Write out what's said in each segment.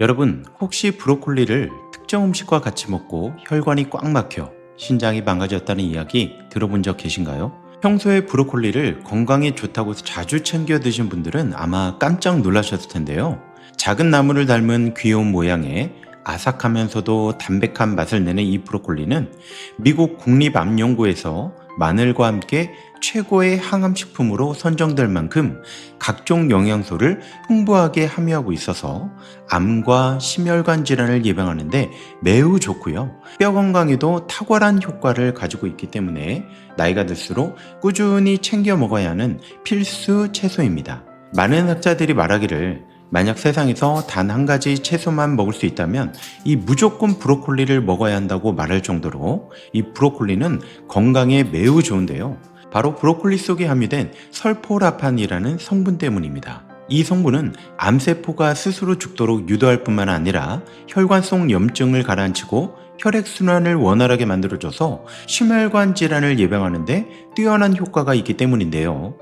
여러분, 혹시 브로콜리를 특정 음식과 같이 먹고 혈관이 꽉 막혀 신장이 망가졌다는 이야기 들어본 적 계신가요? 평소에 브로콜리를 건강에 좋다고 자주 챙겨 드신 분들은 아마 깜짝 놀라셨을 텐데요. 작은 나무를 닮은 귀여운 모양의 아삭하면서도 담백한 맛을 내는 이 브로콜리는 미국 국립암연구에서 마늘과 함께 최고의 항암식품으로 선정될 만큼 각종 영양소를 풍부하게 함유하고 있어서 암과 심혈관 질환을 예방하는데 매우 좋고요. 뼈 건강에도 탁월한 효과를 가지고 있기 때문에 나이가 들수록 꾸준히 챙겨 먹어야 하는 필수 채소입니다. 많은 학자들이 말하기를 만약 세상에서 단 한 가지 채소만 먹을 수 있다면 이 무조건 브로콜리를 먹어야 한다고 말할 정도로 이 브로콜리는 건강에 매우 좋은데요. 바로 브로콜리 속에 함유된 설포라판이라는 성분 때문입니다. 이 성분은 암세포가 스스로 죽도록 유도할 뿐만 아니라 혈관 속 염증을 가라앉히고 혈액순환을 원활하게 만들어줘서 심혈관 질환을 예방하는 데 뛰어난 효과가 있기 때문인데요.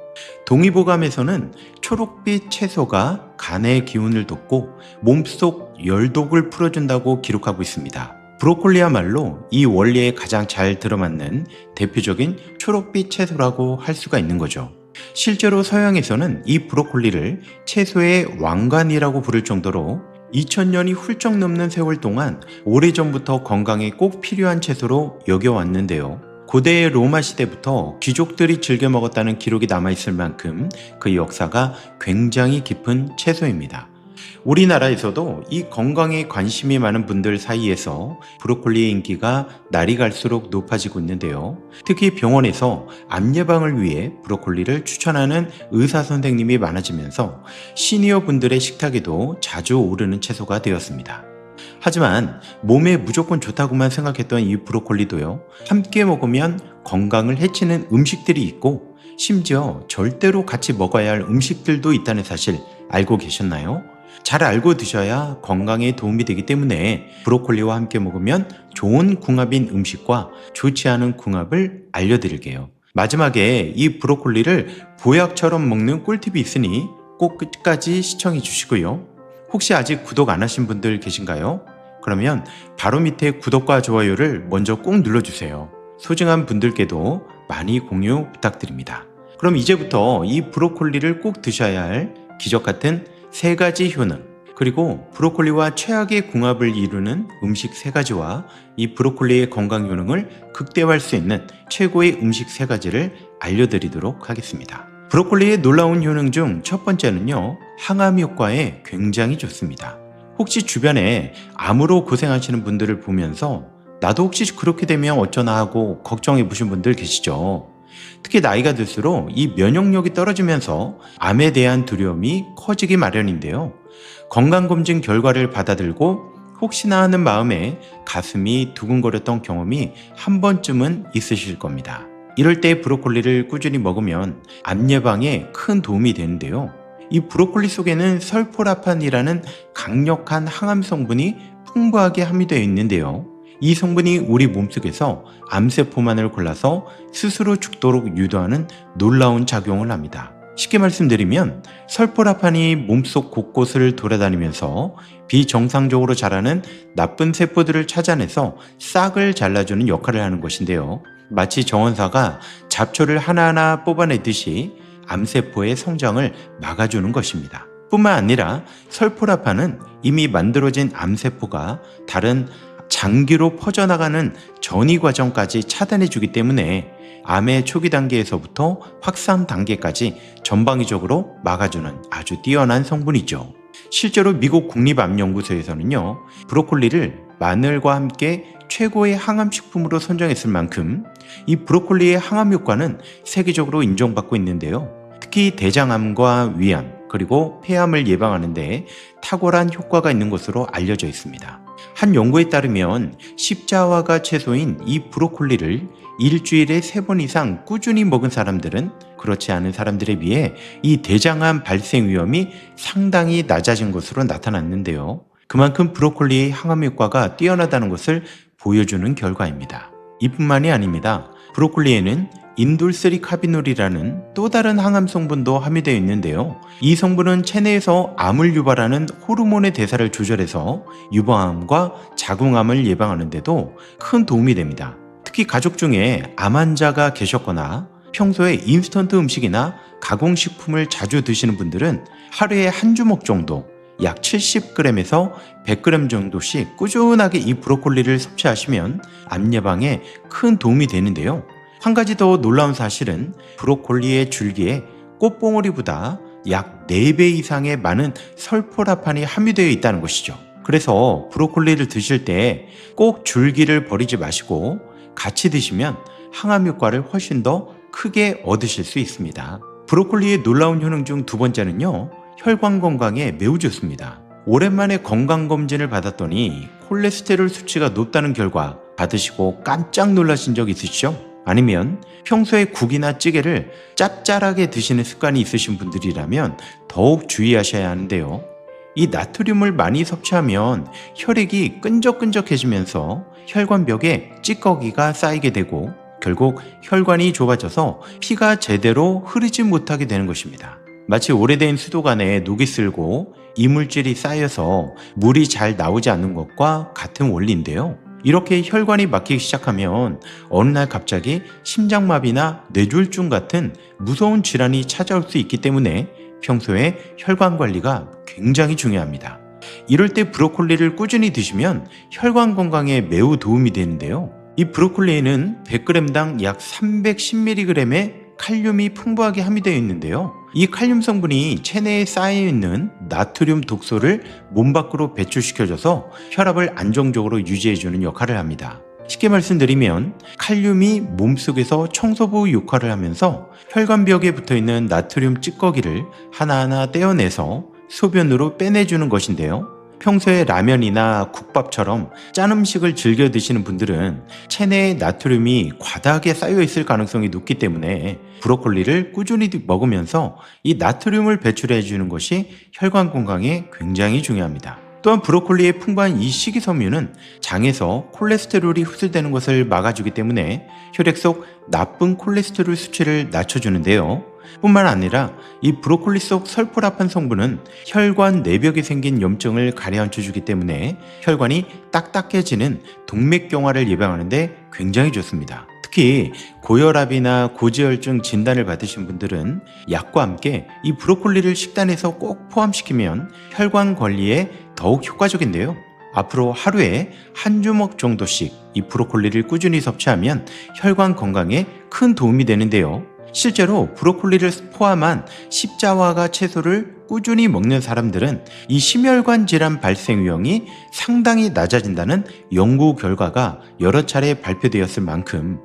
동의보감에서는 초록빛 채소가 간의 기운을 돋고 몸속 열독을 풀어준다고 기록하고 있습니다. 브로콜리야말로 이 원리에 가장 잘 들어맞는 대표적인 초록빛 채소라고 할 수가 있는 거죠. 실제로 서양에서는 이 브로콜리를 채소의 왕관이라고 부를 정도로 2000년이 훌쩍 넘는 세월 동안 오래전부터 건강에 꼭 필요한 채소로 여겨왔는데요. 고대 로마 시대부터 귀족들이 즐겨 먹었다는 기록이 남아있을 만큼 그 역사가 굉장히 깊은 채소입니다. 우리나라에서도 이 건강에 관심이 많은 분들 사이에서 브로콜리의 인기가 날이 갈수록 높아지고 있는데요. 특히 병원에서 암 예방을 위해 브로콜리를 추천하는 의사 선생님이 많아지면서 시니어 분들의 식탁에도 자주 오르는 채소가 되었습니다. 하지만 몸에 무조건 좋다고만 생각했던 이 브로콜리도요, 함께 먹으면 건강을 해치는 음식들이 있고 심지어 절대로 같이 먹어야 할 음식들도 있다는 사실 알고 계셨나요? 잘 알고 드셔야 건강에 도움이 되기 때문에 브로콜리와 함께 먹으면 좋은 궁합인 음식과 좋지 않은 궁합을 알려드릴게요. 마지막에 이 브로콜리를 보약처럼 먹는 꿀팁이 있으니 꼭 끝까지 시청해 주시고요. 혹시 아직 구독 안 하신 분들 계신가요? 그러면 바로 밑에 구독과 좋아요를 먼저 꼭 눌러주세요. 소중한 분들께도 많이 공유 부탁드립니다. 그럼 이제부터 이 브로콜리를 꼭 드셔야 할 기적 같은 3가지 효능, 그리고 브로콜리와 최악의 궁합을 이루는 음식 3가지와 이 브로콜리의 건강 효능을 극대화할 수 있는 최고의 음식 3가지를 알려드리도록 하겠습니다. 브로콜리의 놀라운 효능 중 첫 번째는요, 항암 효과에 굉장히 좋습니다. 혹시 주변에 암으로 고생하시는 분들을 보면서 나도 혹시 그렇게 되면 어쩌나 하고 걱정해 보신 분들 계시죠? 특히 나이가 들수록 이 면역력이 떨어지면서 암에 대한 두려움이 커지기 마련인데요. 건강검진 결과를 받아들고 혹시나 하는 마음에 가슴이 두근거렸던 경험이 한 번쯤은 있으실 겁니다. 이럴 때 브로콜리를 꾸준히 먹으면 암 예방에 큰 도움이 되는데요. 이 브로콜리 속에는 설포라판이라는 강력한 항암 성분이 풍부하게 함유되어 있는데요. 이 성분이 우리 몸속에서 암세포만을 골라서 스스로 죽도록 유도하는 놀라운 작용을 합니다. 쉽게 말씀드리면 설포라판이 몸속 곳곳을 돌아다니면서 비정상적으로 자라는 나쁜 세포들을 찾아내서 싹을 잘라주는 역할을 하는 것인데요. 마치 정원사가 잡초를 하나하나 뽑아내듯이 암세포의 성장을 막아주는 것입니다. 뿐만 아니라 설포라판은 이미 만들어진 암세포가 다른 장기로 퍼져나가는 전이 과정까지 차단해주기 때문에 암의 초기 단계에서부터 확산 단계까지 전방위적으로 막아주는 아주 뛰어난 성분이죠. 실제로 미국 국립암연구소에서는요, 브로콜리를 마늘과 함께 최고의 항암식품으로 선정했을 만큼 이 브로콜리의 항암 효과는 세계적으로 인정받고 있는데요. 특히 대장암과 위암, 그리고 폐암을 예방하는 데 탁월한 효과가 있는 것으로 알려져 있습니다. 한 연구에 따르면 십자화가 채소인 이 브로콜리를 일주일에 3번 이상 꾸준히 먹은 사람들은 그렇지 않은 사람들에 비해 이 대장암 발생 위험이 상당히 낮아진 것으로 나타났는데요. 그만큼 브로콜리의 항암 효과가 뛰어나다는 것을 보여주는 결과입니다. 이뿐만이 아닙니다. 브로콜리에는 인돌세리카비놀이라는 또 다른 항암 성분도 함유되어 있는데요. 이 성분은 체내에서 암을 유발하는 호르몬의 대사를 조절해서 유방암과 자궁암을 예방하는 데도 큰 도움이 됩니다. 특히 가족 중에 암 환자가 계셨거나 평소에 인스턴트 음식이나 가공식품을 자주 드시는 분들은 하루에 한 주먹 정도, 약 70g에서 100g 정도씩 꾸준하게 이 브로콜리를 섭취하시면 암 예방에 큰 도움이 되는데요. 한 가지 더 놀라운 사실은 브로콜리의 줄기에 꽃봉오리보다 약 4배 이상의 많은 설포라판이 함유되어 있다는 것이죠. 그래서 브로콜리를 드실 때 꼭 줄기를 버리지 마시고 같이 드시면 항암 효과를 훨씬 더 크게 얻으실 수 있습니다. 브로콜리의 놀라운 효능 중 두 번째는요, 혈관 건강에 매우 좋습니다. 오랜만에 건강검진을 받았더니 콜레스테롤 수치가 높다는 결과 받으시고 깜짝 놀라신 적 있으시죠? 아니면 평소에 국이나 찌개를 짭짤하게 드시는 습관이 있으신 분들이라면 더욱 주의하셔야 하는데요. 이 나트륨을 많이 섭취하면 혈액이 끈적끈적해지면서 혈관벽에 찌꺼기가 쌓이게 되고 결국 혈관이 좁아져서 피가 제대로 흐르지 못하게 되는 것입니다. 마치 오래된 수도관에 녹이 슬고 이물질이 쌓여서 물이 잘 나오지 않는 것과 같은 원리인데요. 이렇게 혈관이 막히기 시작하면 어느 날 갑자기 심장마비나 뇌졸중 같은 무서운 질환이 찾아올 수 있기 때문에 평소에 혈관 관리가 굉장히 중요합니다. 이럴 때 브로콜리를 꾸준히 드시면 혈관 건강에 매우 도움이 되는데요. 이 브로콜리에는 100g당 약 310mg의 칼륨이 풍부하게 함유되어 있는데요. 이 칼륨 성분이 체내에 쌓여있는 나트륨 독소를 몸 밖으로 배출시켜줘서 혈압을 안정적으로 유지해주는 역할을 합니다. 쉽게 말씀드리면 칼륨이 몸속에서 청소부 역할을 하면서 혈관벽에 붙어있는 나트륨 찌꺼기를 하나하나 떼어내서 소변으로 빼내주는 것인데요. 평소에 라면이나 국밥처럼 짠 음식을 즐겨 드시는 분들은 체내에 나트륨이 과다하게 쌓여 있을 가능성이 높기 때문에 브로콜리를 꾸준히 먹으면서 이 나트륨을 배출해 주는 것이 혈관 건강에 굉장히 중요합니다. 또한 브로콜리의 풍부한 이 식이섬유는 장에서 콜레스테롤이 흡수되는 것을 막아주기 때문에 혈액 속 나쁜 콜레스테롤 수치를 낮춰주는데요. 뿐만 아니라 이 브로콜리 속 설포라판 성분은 혈관 내벽에 생긴 염증을 가려앉혀주기 때문에 혈관이 딱딱해지는 동맥경화를 예방하는 데 굉장히 좋습니다. 특히 고혈압이나 고지혈증 진단을 받으신 분들은 약과 함께 이 브로콜리를 식단에서 꼭 포함시키면 혈관 관리에 더욱 효과적인데요. 앞으로 하루에 한 주먹 정도씩 이 브로콜리를 꾸준히 섭취하면 혈관 건강에 큰 도움이 되는데요. 실제로 브로콜리를 포함한 십자화과 채소를 꾸준히 먹는 사람들은 이 심혈관 질환 발생 위험이 상당히 낮아진다는 연구 결과가 여러 차례 발표되었을 만큼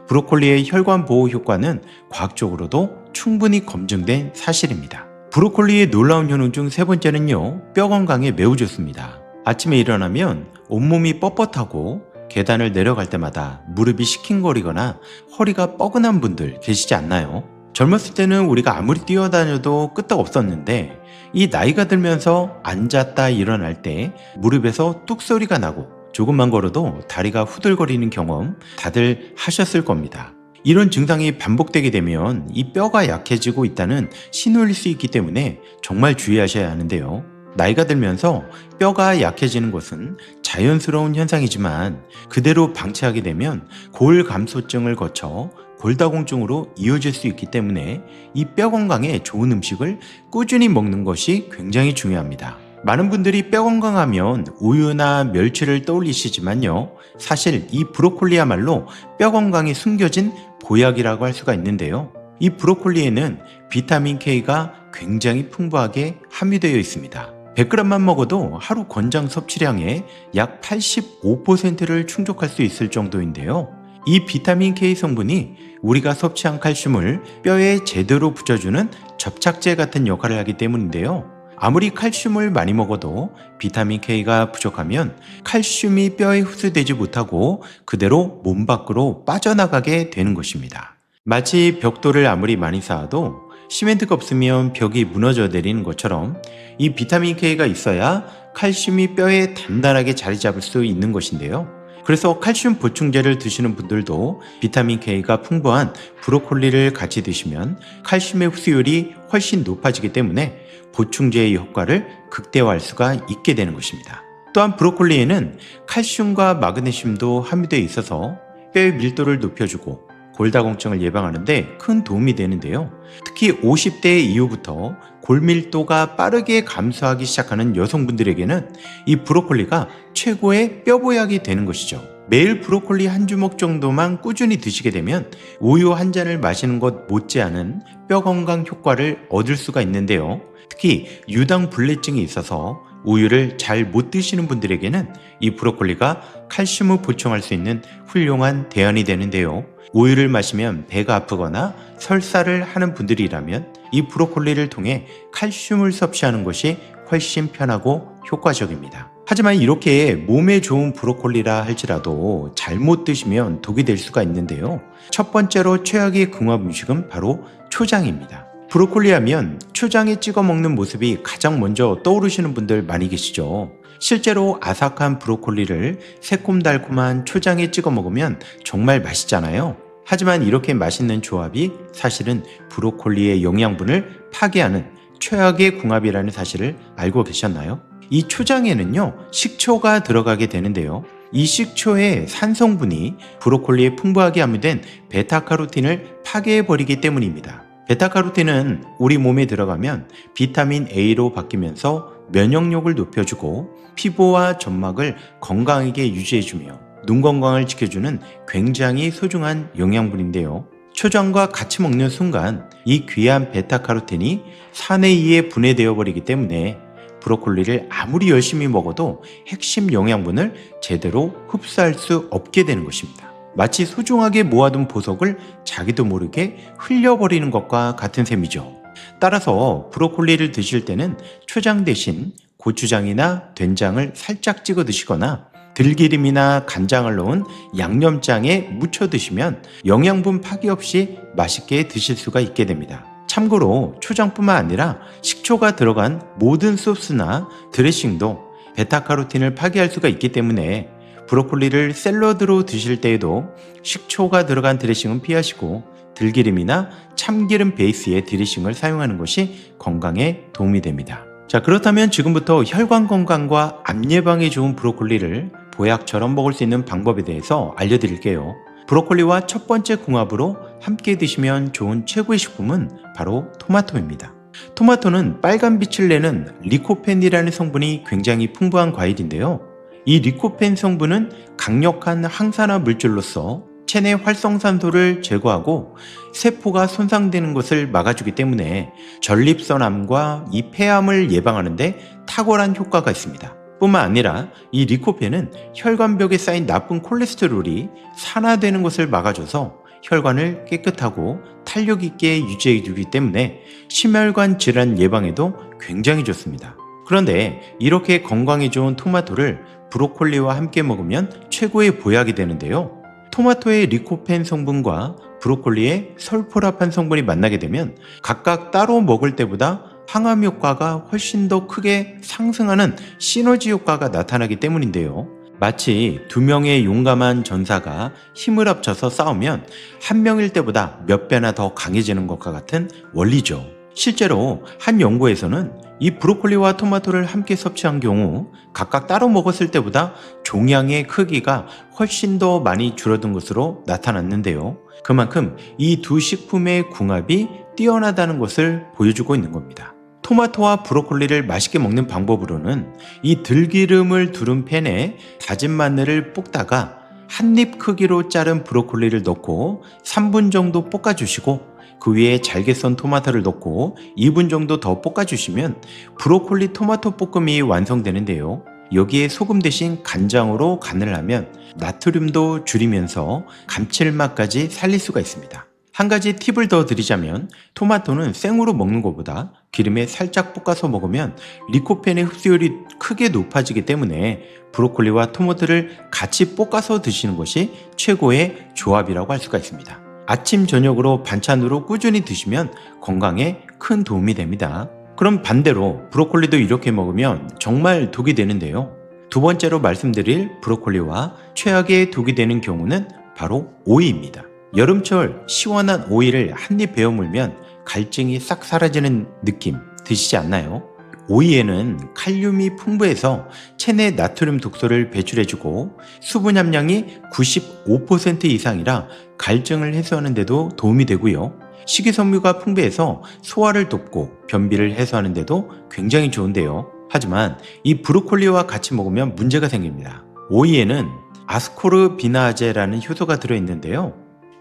브로콜리의 혈관 보호 효과는 과학적으로도 충분히 검증된 사실입니다. 브로콜리의 놀라운 효능 중 세 번째는요, 뼈 건강에 매우 좋습니다. 아침에 일어나면 온몸이 뻣뻣하고 계단을 내려갈 때마다 무릎이 시큰거리거나 허리가 뻐근한 분들 계시지 않나요? 젊었을 때는 우리가 아무리 뛰어다녀도 끄떡 없었는데 이 나이가 들면서 앉았다 일어날 때 무릎에서 뚝 소리가 나고 조금만 걸어도 다리가 후들거리는 경험 다들 하셨을 겁니다. 이런 증상이 반복되게 되면 이 뼈가 약해지고 있다는 신호일 수 있기 때문에 정말 주의하셔야 하는데요. 나이가 들면서 뼈가 약해지는 것은 자연스러운 현상이지만 그대로 방치하게 되면 골감소증을 거쳐 골다공증으로 이어질 수 있기 때문에 이 뼈 건강에 좋은 음식을 꾸준히 먹는 것이 굉장히 중요합니다. 많은 분들이 뼈 건강하면 우유나 멸치를 떠올리시지만요. 사실 이 브로콜리야말로 뼈 건강에 숨겨진 보약이라고 할 수가 있는데요. 이 브로콜리에는 비타민 K가 굉장히 풍부하게 함유되어 있습니다. 100g만 먹어도 하루 권장 섭취량의 약 85%를 충족할 수 있을 정도인데요. 이 비타민 K 성분이 우리가 섭취한 칼슘을 뼈에 제대로 붙여주는 접착제 같은 역할을 하기 때문인데요. 아무리 칼슘을 많이 먹어도 비타민 K가 부족하면 칼슘이 뼈에 흡수되지 못하고 그대로 몸 밖으로 빠져나가게 되는 것입니다. 마치 벽돌을 아무리 많이 쌓아도 시멘트가 없으면 벽이 무너져 내리는 것처럼 이 비타민 K가 있어야 칼슘이 뼈에 단단하게 자리 잡을 수 있는 것인데요. 그래서 칼슘 보충제를 드시는 분들도 비타민 K가 풍부한 브로콜리를 같이 드시면 칼슘의 흡수율이 훨씬 높아지기 때문에 보충제의 효과를 극대화할 수가 있게 되는 것입니다. 또한 브로콜리에는 칼슘과 마그네슘도 함유되어 있어서 뼈의 밀도를 높여주고 골다공증을 예방하는 데 큰 도움이 되는데요. 특히 50대 이후부터 골밀도가 빠르게 감소하기 시작하는 여성분들에게는 이 브로콜리가 최고의 뼈보약이 되는 것이죠. 매일 브로콜리 한 주먹 정도만 꾸준히 드시게 되면 우유 한 잔을 마시는 것 못지않은 뼈 건강 효과를 얻을 수가 있는데요. 특히 유당 불내증이 있어서 우유를 잘 못 드시는 분들에게는 이 브로콜리가 칼슘을 보충할 수 있는 훌륭한 대안이 되는데요. 우유를 마시면 배가 아프거나 설사를 하는 분들이라면 이 브로콜리를 통해 칼슘을 섭취하는 것이 훨씬 편하고 효과적입니다. 하지만 이렇게 몸에 좋은 브로콜리라 할지라도 잘못 드시면 독이 될 수가 있는데요. 첫 번째로 최악의 궁합 음식은 바로 초장입니다. 브로콜리 하면 초장에 찍어 먹는 모습이 가장 먼저 떠오르시는 분들 많이 계시죠. 실제로 아삭한 브로콜리를 새콤달콤한 초장에 찍어 먹으면 정말 맛있잖아요. 하지만 이렇게 맛있는 조합이 사실은 브로콜리의 영양분을 파괴하는 최악의 궁합이라는 사실을 알고 계셨나요? 이 초장에는요, 식초가 들어가게 되는데요. 이 식초의 산성분이 브로콜리에 풍부하게 함유된 베타카로틴을 파괴해버리기 때문입니다. 베타카로틴은 우리 몸에 들어가면 비타민 A로 바뀌면서 면역력을 높여주고 피부와 점막을 건강하게 유지해주며 눈 건강을 지켜주는 굉장히 소중한 영양분인데요. 초장과 같이 먹는 순간 이 귀한 베타카로틴이 사내이에 분해되어 버리기 때문에 브로콜리를 아무리 열심히 먹어도 핵심 영양분을 제대로 흡수할 수 없게 되는 것입니다. 마치 소중하게 모아둔 보석을 자기도 모르게 흘려버리는 것과 같은 셈이죠. 따라서 브로콜리를 드실 때는 초장 대신 고추장이나 된장을 살짝 찍어 드시거나 들기름이나 간장을 넣은 양념장에 묻혀 드시면 영양분 파괴 없이 맛있게 드실 수가 있게 됩니다. 참고로 초장뿐만 아니라 식초가 들어간 모든 소스나 드레싱도 베타카로틴을 파괴할 수가 있기 때문에 브로콜리를 샐러드로 드실 때에도 식초가 들어간 드레싱은 피하시고 들기름이나 참기름 베이스의 드레싱을 사용하는 것이 건강에 도움이 됩니다. 자, 그렇다면 지금부터 혈관 건강과 암 예방에 좋은 브로콜리를 보약처럼 먹을 수 있는 방법에 대해서 알려드릴게요. 브로콜리와 첫 번째 궁합으로 함께 드시면 좋은 최고의 식품은 바로 토마토입니다. 토마토는 빨간 빛을 내는 리코펜이라는 성분이 굉장히 풍부한 과일인데요. 이 리코펜 성분은 강력한 항산화 물질로서 체내 활성산소를 제거하고 세포가 손상되는 것을 막아주기 때문에 전립선암과 이 폐암을 예방하는 데 탁월한 효과가 있습니다. 뿐만 아니라 이 리코펜은 혈관벽에 쌓인 나쁜 콜레스테롤이 산화되는 것을 막아줘서 혈관을 깨끗하고 탄력 있게 유지해 주기 때문에 심혈관 질환 예방에도 굉장히 좋습니다. 그런데 이렇게 건강에 좋은 토마토를 브로콜리와 함께 먹으면 최고의 보약이 되는데요. 토마토의 리코펜 성분과 브로콜리의 설포라판 성분이 만나게 되면 각각 따로 먹을 때보다 항암 효과가 훨씬 더 크게 상승하는 시너지 효과가 나타나기 때문인데요. 마치 두 명의 용감한 전사가 힘을 합쳐서 싸우면 한 명일 때보다 몇 배나 더 강해지는 것과 같은 원리죠. 실제로 한 연구에서는 이 브로콜리와 토마토를 함께 섭취한 경우 각각 따로 먹었을 때보다 종양의 크기가 훨씬 더 많이 줄어든 것으로 나타났는데요. 그만큼 이 두 식품의 궁합이 뛰어나다는 것을 보여주고 있는 겁니다. 토마토와 브로콜리를 맛있게 먹는 방법으로는 이 들기름을 두른 팬에 다진 마늘을 볶다가 한 입 크기로 자른 브로콜리를 넣고 3분 정도 볶아주시고 그 위에 잘게 썬 토마토를 넣고 2분 정도 더 볶아주시면 브로콜리 토마토 볶음이 완성되는데요. 여기에 소금 대신 간장으로 간을 하면 나트륨도 줄이면서 감칠맛까지 살릴 수가 있습니다. 한 가지 팁을 더 드리자면 토마토는 생으로 먹는 것보다 기름에 살짝 볶아서 먹으면 리코펜의 흡수율이 크게 높아지기 때문에 브로콜리와 토마토를 같이 볶아서 드시는 것이 최고의 조합이라고 할 수가 있습니다. 아침 저녁으로 반찬으로 꾸준히 드시면 건강에 큰 도움이 됩니다. 그럼 반대로 브로콜리도 이렇게 먹으면 정말 독이 되는데요. 두 번째로 말씀드릴 브로콜리와 최악의 독이 되는 경우는 바로 오이입니다. 여름철 시원한 오이를 한 입 베어 물면 갈증이 싹 사라지는 느낌 드시지 않나요? 오이에는 칼륨이 풍부해서 체내 나트륨 독소를 배출해주고 수분 함량이 95% 이상이라 갈증을 해소하는 데도 도움이 되고요. 식이섬유가 풍부해서 소화를 돕고 변비를 해소하는 데도 굉장히 좋은데요. 하지만 이 브로콜리와 같이 먹으면 문제가 생깁니다. 오이에는 아스코르비나제라는 효소가 들어있는데요.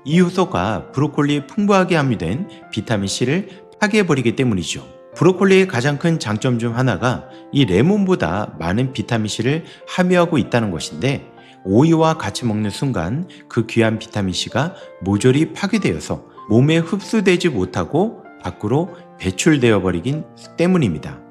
이 효소가 브로콜리에 풍부하게 함유된 비타민C를 파괴해버리기 때문이죠. 브로콜리의 가장 큰 장점 중 하나가 이 레몬보다 많은 비타민C를 함유하고 있다는 것인데, 오이와 같이 먹는 순간 그 귀한 비타민C가 모조리 파괴되어서 몸에 흡수되지 못하고 밖으로 배출되어 버리기 때문입니다.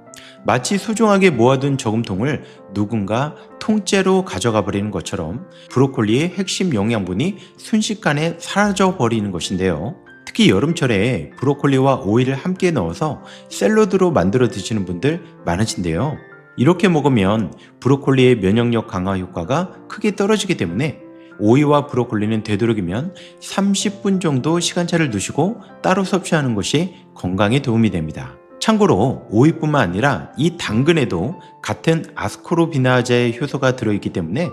마치 소중하게 모아둔 저금통을 누군가 통째로 가져가 버리는 것처럼 브로콜리의 핵심 영양분이 순식간에 사라져 버리는 것인데요. 특히 여름철에 브로콜리와 오이를 함께 넣어서 샐러드로 만들어 드시는 분들 많으신데요. 이렇게 먹으면 브로콜리의 면역력 강화 효과가 크게 떨어지기 때문에 오이와 브로콜리는 되도록이면 30분 정도 시간차를 두시고 따로 섭취하는 것이 건강에 도움이 됩니다. 참고로 오이뿐만 아니라 이 당근에도 같은 아스코르비나제 효소가 들어있기 때문에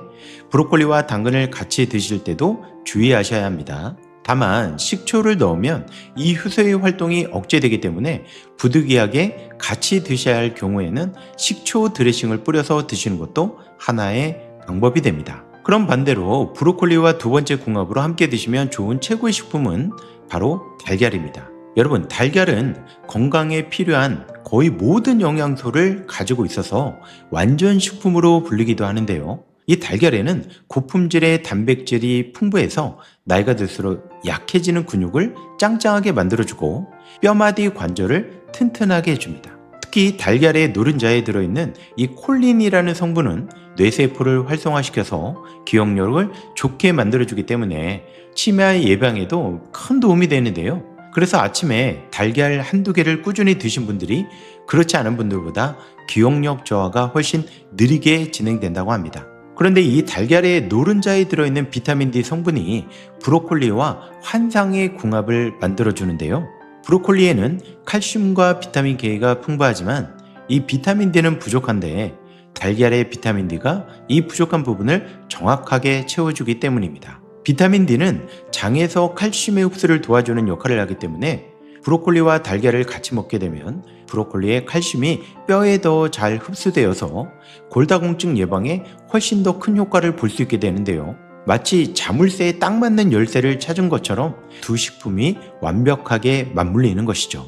브로콜리와 당근을 같이 드실 때도 주의하셔야 합니다. 다만 식초를 넣으면 이 효소의 활동이 억제되기 때문에 부득이하게 같이 드셔야 할 경우에는 식초 드레싱을 뿌려서 드시는 것도 하나의 방법이 됩니다. 그럼 반대로 브로콜리와 두 번째 궁합으로 함께 드시면 좋은 최고의 식품은 바로 달걀입니다. 여러분, 달걀은 건강에 필요한 거의 모든 영양소를 가지고 있어서 완전 식품으로 불리기도 하는데요. 이 달걀에는 고품질의 단백질이 풍부해서 나이가 들수록 약해지는 근육을 짱짱하게 만들어주고 뼈마디 관절을 튼튼하게 해줍니다. 특히 달걀의 노른자에 들어있는 이 콜린이라는 성분은 뇌세포를 활성화시켜서 기억력을 좋게 만들어주기 때문에 치매 예방에도 큰 도움이 되는데요. 그래서 아침에 달걀 한두 개를 꾸준히 드신 분들이 그렇지 않은 분들보다 기억력 저하가 훨씬 느리게 진행된다고 합니다. 그런데 이 달걀의 노른자에 들어있는 비타민 D 성분이 브로콜리와 환상의 궁합을 만들어주는데요. 브로콜리에는 칼슘과 비타민 K가 풍부하지만 이 비타민 D는 부족한데 달걀의 비타민 D가 이 부족한 부분을 정확하게 채워주기 때문입니다. 비타민 D는 장에서 칼슘의 흡수를 도와주는 역할을 하기 때문에 브로콜리와 달걀을 같이 먹게 되면 브로콜리의 칼슘이 뼈에 더 잘 흡수되어서 골다공증 예방에 훨씬 더 큰 효과를 볼 수 있게 되는데요. 마치 자물쇠에 딱 맞는 열쇠를 찾은 것처럼 두 식품이 완벽하게 맞물리는 것이죠.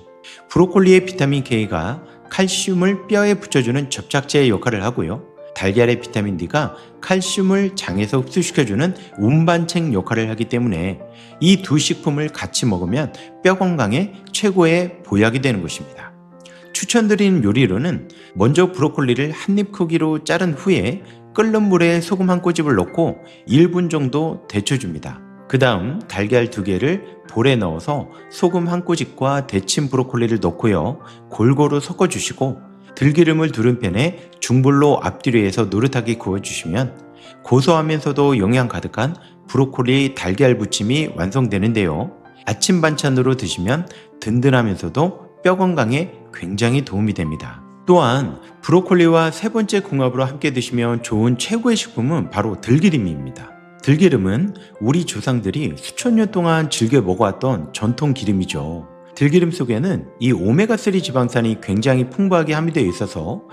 브로콜리의 비타민 K가 칼슘을 뼈에 붙여주는 접착제의 역할을 하고요. 달걀의 비타민 D가 칼슘을 장에서 흡수시켜주는 운반책 역할을 하기 때문에 이 두 식품을 같이 먹으면 뼈 건강에 최고의 보약이 되는 것입니다. 추천드리는 요리로는 먼저 브로콜리를 한입 크기로 자른 후에 끓는 물에 소금 한 꼬집을 넣고 1분 정도 데쳐줍니다. 그 다음 달걀 2개를 볼에 넣어서 소금 한 꼬집과 데친 브로콜리를 넣고요. 골고루 섞어주시고 들기름을 두른 팬에 중불로 앞뒤로 해서 노릇하게 구워주시면 고소하면서도 영양 가득한 브로콜리 달걀 부침이 완성되는데요. 아침 반찬으로 드시면 든든하면서도 뼈 건강에 굉장히 도움이 됩니다. 또한 브로콜리와 세 번째 궁합으로 함께 드시면 좋은 최고의 식품은 바로 들기름입니다. 들기름은 우리 조상들이 수천 년 동안 즐겨 먹어왔던 전통 기름이죠. 들기름 속에는 이 오메가3 지방산이 굉장히 풍부하게 함유되어 있어서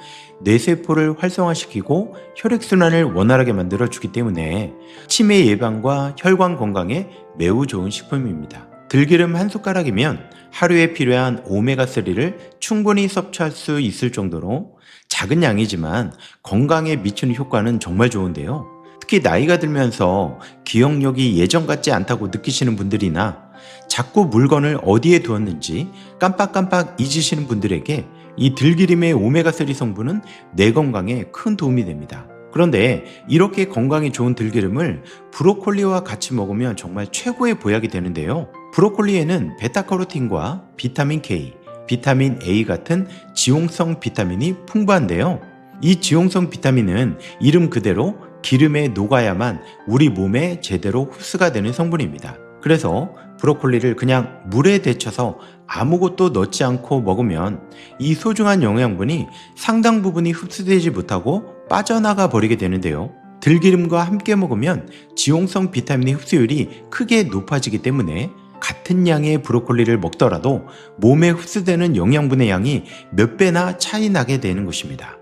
뇌세포를 활성화시키고 혈액순환을 원활하게 만들어주기 때문에 치매 예방과 혈관 건강에 매우 좋은 식품입니다. 들기름 한 숟가락이면 하루에 필요한 오메가3를 충분히 섭취할 수 있을 정도로 작은 양이지만 건강에 미치는 효과는 정말 좋은데요. 특히 나이가 들면서 기억력이 예전 같지 않다고 느끼시는 분들이나 자꾸 물건을 어디에 두었는지 깜빡깜빡 잊으시는 분들에게 이 들기름의 오메가3 성분은 뇌 건강에 큰 도움이 됩니다. 그런데 이렇게 건강에 좋은 들기름을 브로콜리와 같이 먹으면 정말 최고의 보약이 되는데요. 브로콜리에는 베타카로틴과 비타민 K, 비타민 A 같은 지용성 비타민이 풍부한데요. 이 지용성 비타민은 이름 그대로 기름에 녹아야만 우리 몸에 제대로 흡수가 되는 성분입니다. 그래서 브로콜리를 그냥 물에 데쳐서 아무것도 넣지 않고 먹으면 이 소중한 영양분이 상당 부분이 흡수되지 못하고 빠져나가 버리게 되는데요. 들기름과 함께 먹으면 지용성 비타민의 흡수율이 크게 높아지기 때문에 같은 양의 브로콜리를 먹더라도 몸에 흡수되는 영양분의 양이 몇 배나 차이 나게 되는 것입니다.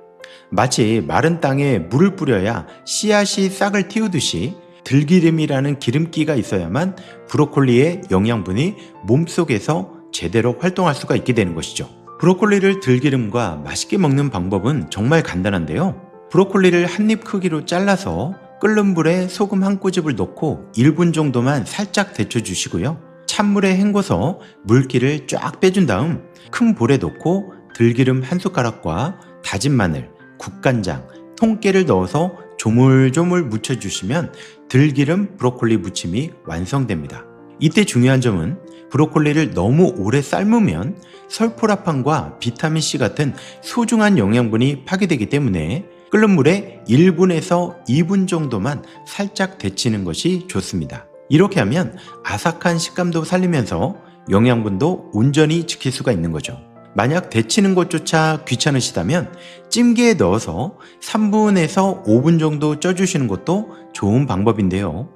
마치 마른 땅에 물을 뿌려야 씨앗이 싹을 틔우듯이 들기름이라는 기름기가 있어야만 브로콜리의 영양분이 몸속에서 제대로 활동할 수가 있게 되는 것이죠. 브로콜리를 들기름과 맛있게 먹는 방법은 정말 간단한데요. 브로콜리를 한 입 크기로 잘라서 끓는 물에 소금 한 꼬집을 넣고 1분 정도만 살짝 데쳐주시고요. 찬물에 헹궈서 물기를 쫙 빼준 다음 큰 볼에 넣고 들기름 한 숟가락과 다진 마늘, 국간장, 통깨를 넣어서 조물조물 무쳐주시면 들기름 브로콜리 무침이 완성됩니다. 이때 중요한 점은 브로콜리를 너무 오래 삶으면 설포라판과 비타민C 같은 소중한 영양분이 파괴되기 때문에 끓는 물에 1분에서 2분 정도만 살짝 데치는 것이 좋습니다. 이렇게 하면 아삭한 식감도 살리면서 영양분도 온전히 지킬 수가 있는 거죠. 만약 데치는 것조차 귀찮으시다면 찜기에 넣어서 3분에서 5분 정도 쪄주시는 것도 좋은 방법인데요.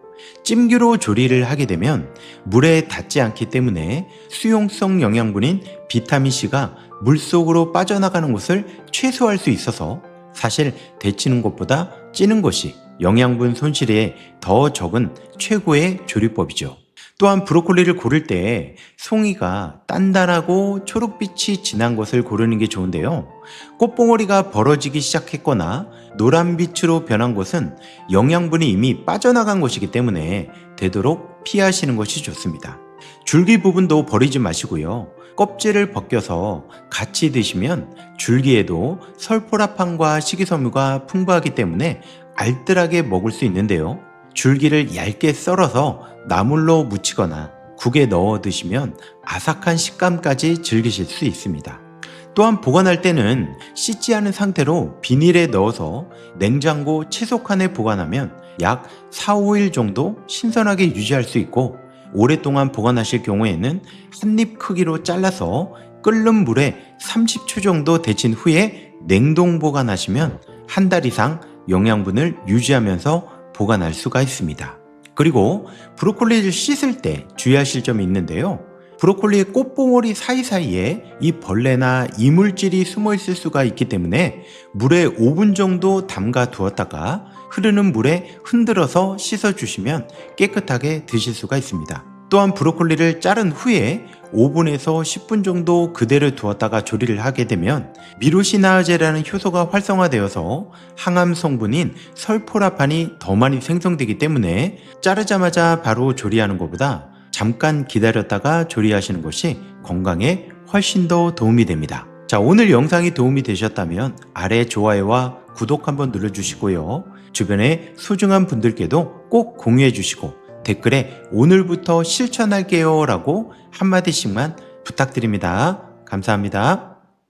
찜기로 조리를 하게 되면 물에 닿지 않기 때문에 수용성 영양분인 비타민C가 물속으로 빠져나가는 것을 최소화할 수 있어서 사실 데치는 것보다 찌는 것이 영양분 손실에 더 적은 최고의 조리법이죠. 또한 브로콜리를 고를 때 송이가 단단하고 초록빛이 진한 것을 고르는 게 좋은데요. 꽃봉오리가 벌어지기 시작했거나 노란빛으로 변한 것은 영양분이 이미 빠져나간 것이기 때문에 되도록 피하시는 것이 좋습니다. 줄기 부분도 버리지 마시고요. 껍질을 벗겨서 같이 드시면 줄기에도 설포라판과 식이섬유가 풍부하기 때문에 알뜰하게 먹을 수 있는데요. 줄기를 얇게 썰어서 나물로 무치거나 국에 넣어 드시면 아삭한 식감까지 즐기실 수 있습니다. 또한 보관할 때는 씻지 않은 상태로 비닐에 넣어서 냉장고 채소칸에 보관하면 약 4, 5일 정도 신선하게 유지할 수 있고, 오랫동안 보관하실 경우에는 한 입 크기로 잘라서 끓는 물에 30초 정도 데친 후에 냉동 보관하시면 한 달 이상 영양분을 유지하면서 보관할 수가 있습니다. 그리고 브로콜리를 씻을 때 주의하실 점이 있는데요. 브로콜리의 꽃봉오리 사이사이에 이 벌레나 이물질이 숨어 있을 수가 있기 때문에 물에 5분 정도 담가 두었다가 흐르는 물에 흔들어서 씻어주시면 깨끗하게 드실 수가 있습니다. 또한 브로콜리를 자른 후에 5분에서 10분 정도 그대로 두었다가 조리를 하게 되면 미로시나제라는 효소가 활성화되어서 항암 성분인 설포라판이 더 많이 생성되기 때문에 자르자마자 바로 조리하는 것보다 잠깐 기다렸다가 조리하시는 것이 건강에 훨씬 더 도움이 됩니다. 자, 오늘 영상이 도움이 되셨다면 아래 좋아요와 구독 한번 눌러주시고요. 주변에 소중한 분들께도 꼭 공유해 주시고 댓글에 오늘부터 실천할게요 라고 한마디씩만 부탁드립니다. 감사합니다.